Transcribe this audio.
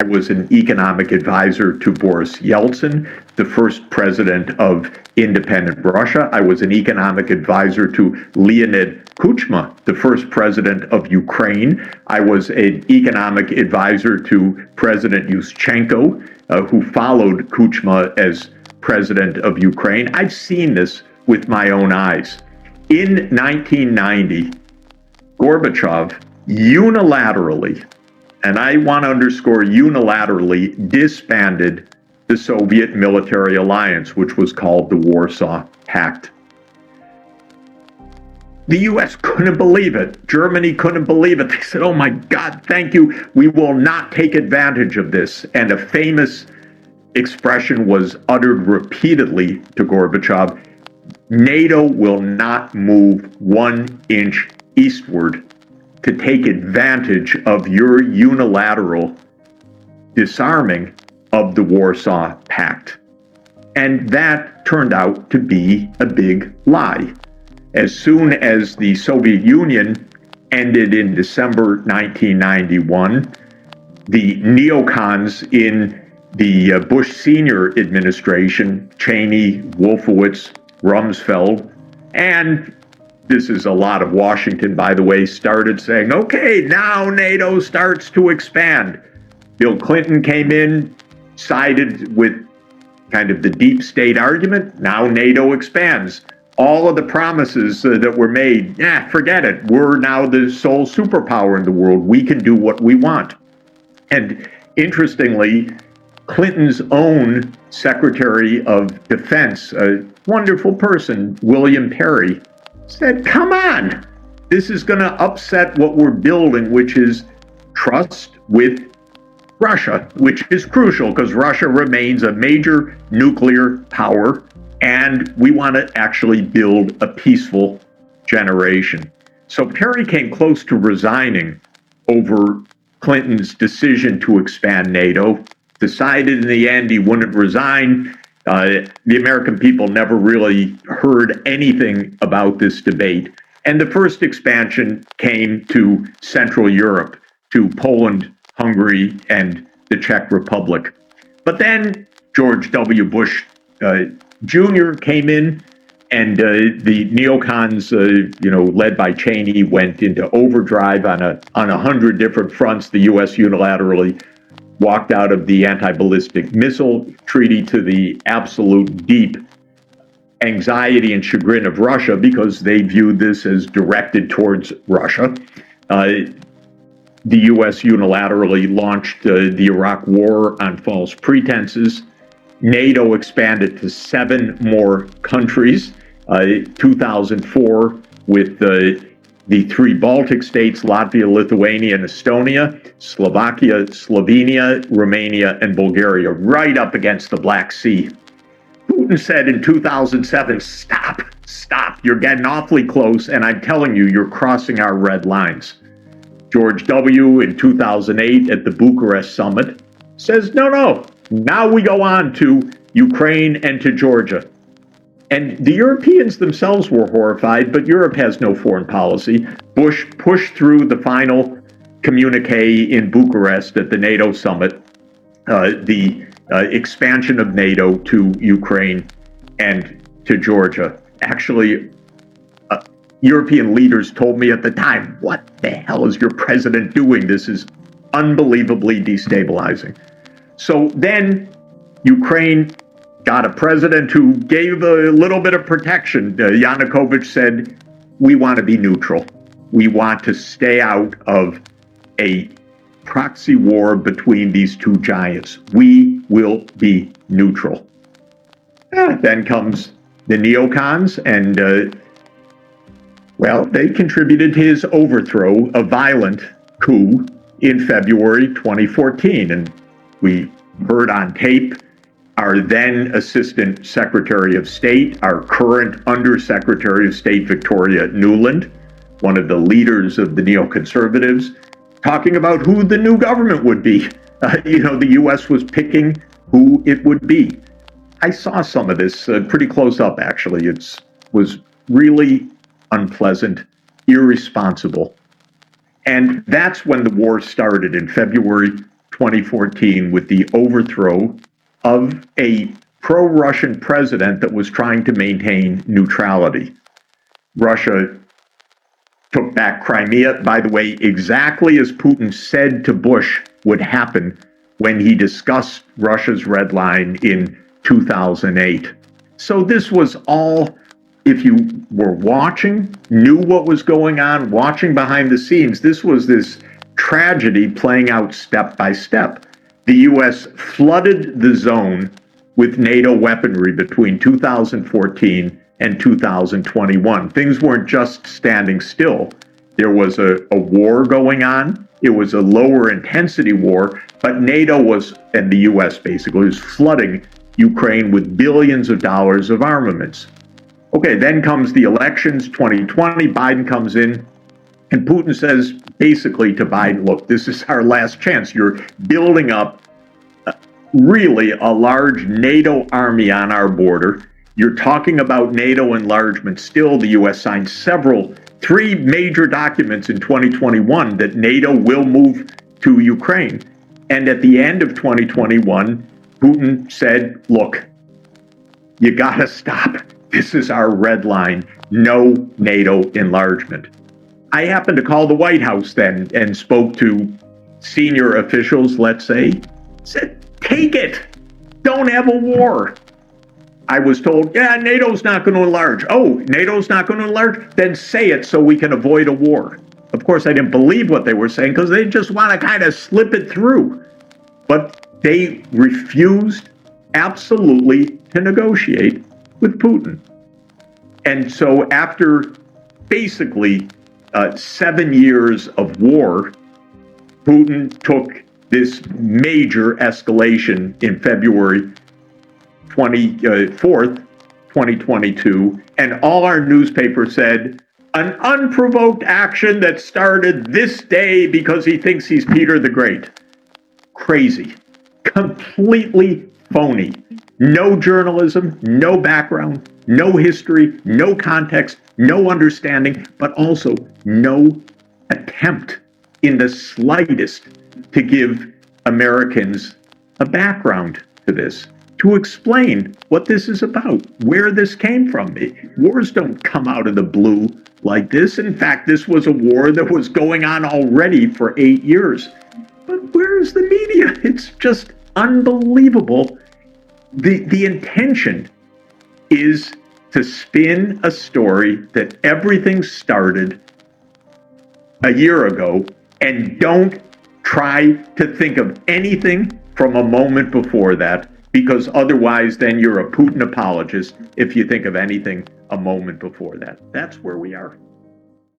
was an economic advisor to Boris Yeltsin, the first president of independent Russia. I was an economic advisor to Leonid Kuchma, the first president of Ukraine. I was an economic advisor to President Yushchenko, who followed Kuchma as president of Ukraine. I've seen this with my own eyes. In 1990, Gorbachev unilaterally, and I want to underscore unilaterally, disbanded the Soviet military alliance, which was called the Warsaw Pact. The US couldn't believe it. Germany couldn't believe it. They said, oh my God, thank you. We will not take advantage of this. And a famous expression was uttered repeatedly to Gorbachev: NATO will not move 1 inch eastward to take advantage of your unilateral disarming of the Warsaw Pact. And that turned out to be a big lie. As soon as the Soviet Union ended in December 1991, the neocons in the Bush Senior administration, Cheney, Wolfowitz, Rumsfeld, and this is a lot of Washington, by the way, started saying, okay, now NATO starts to expand. Bill Clinton came in, sided with kind of the deep state argument. Now NATO expands. All of the promises that were made, forget it. We're now the sole superpower in the world. We can do what we want. And interestingly, Clinton's own Secretary of Defense, a wonderful person, William Perry, said, come on, this is going to upset what we're building, which is trust with Russia, which is crucial because Russia remains a major nuclear power, and we want to actually build a peaceful generation. So Perry came close to resigning over Clinton's decision to expand NATO, decided in the end he wouldn't resign. The American people never really heard anything about this debate. And the first expansion came to Central Europe, to Poland, Hungary, and the Czech Republic. But then George W. Bush Jr. came in, and the neocons, led by Cheney, went into overdrive on 100 different fronts. The U.S. unilaterally walked out of the anti-ballistic missile treaty, to the absolute deep anxiety and chagrin of Russia because they viewed this as directed towards Russia. The U.S. unilaterally launched the Iraq War on false pretenses. NATO expanded to 7 more countries. 2004 with the 3 Baltic states, Latvia, Lithuania, and Estonia, Slovakia, Slovenia, Romania, and Bulgaria, right up against the Black Sea. Putin said in 2007, stop, you're getting awfully close, and I'm telling you, you're crossing our red lines. George W. in 2008 at the Bucharest summit says, no, now we go on to Ukraine and to Georgia. And the Europeans themselves were horrified, but Europe has no foreign policy. Bush pushed through the final communique in Bucharest at the NATO summit, the expansion of NATO to Ukraine and to Georgia. Actually, European leaders told me at the time, what the hell is your president doing? This is unbelievably destabilizing. So then Ukraine got a president who gave a little bit of protection. Yanukovych said, we want to be neutral. We want to stay out of a proxy war between these two giants. We will be neutral. Then comes the neocons, and they contributed to his overthrow, a violent coup in February 2014. And we heard on tape our then Assistant Secretary of State, our current Undersecretary of State, Victoria Nuland, one of the leaders of the neoconservatives, talking about who the new government would be. The U.S. was picking who it would be. I saw some of this pretty close up, actually. It was really unpleasant, irresponsible. And that's when the war started in February 2014 with the overthrow of a pro-Russian president that was trying to maintain neutrality. Russia took back Crimea, by the way, exactly as Putin said to Bush would happen when he discussed Russia's red line in 2008. So this was all, if you were watching, knew what was going on, watching behind the scenes, this was this tragedy playing out step by step. The U.S. flooded the zone with NATO weaponry between 2014 and 2021. Things weren't just standing still. There was a war going on. It was a lower intensity war, but NATO was, and the U.S. basically, was flooding Ukraine with billions of dollars of armaments. Okay, then comes the elections, 2020, Biden comes in, and Putin says basically to Biden, look, this is our last chance. You're building up really a large NATO army on our border. You're talking about NATO enlargement. Still, the U.S. signed three major documents in 2021 that NATO will move to Ukraine. And at the end of 2021, Putin said, look, you got to stop. This is our red line. No NATO enlargement. I happened to call the White House then and spoke to senior officials, let's say, said, take it. Don't have a war. I was told, yeah, NATO's not going to enlarge. Oh, NATO's not going to enlarge? Then say it so we can avoid a war. Of course, I didn't believe what they were saying because they just want to kind of slip it through. But they refused absolutely to negotiate with Putin. And so after basically 7 years of war, Putin took this major escalation in February 24th, 2022, and all our newspapers said, an unprovoked action that started this day because he thinks he's Peter the Great. Crazy. Completely phony. No journalism, no background, no history, no context, no understanding, but also no attempt in the slightest to give Americans a background to this, to explain what this is about, where this came from. Wars don't come out of the blue like this. In fact, this was a war that was going on already for 8 years. But where is the media? It's just unbelievable. The intention is to spin a story that everything started a year ago, and don't try to think of anything from a moment before that, because otherwise then you're a Putin apologist if you think of anything a moment before that. That's where we are.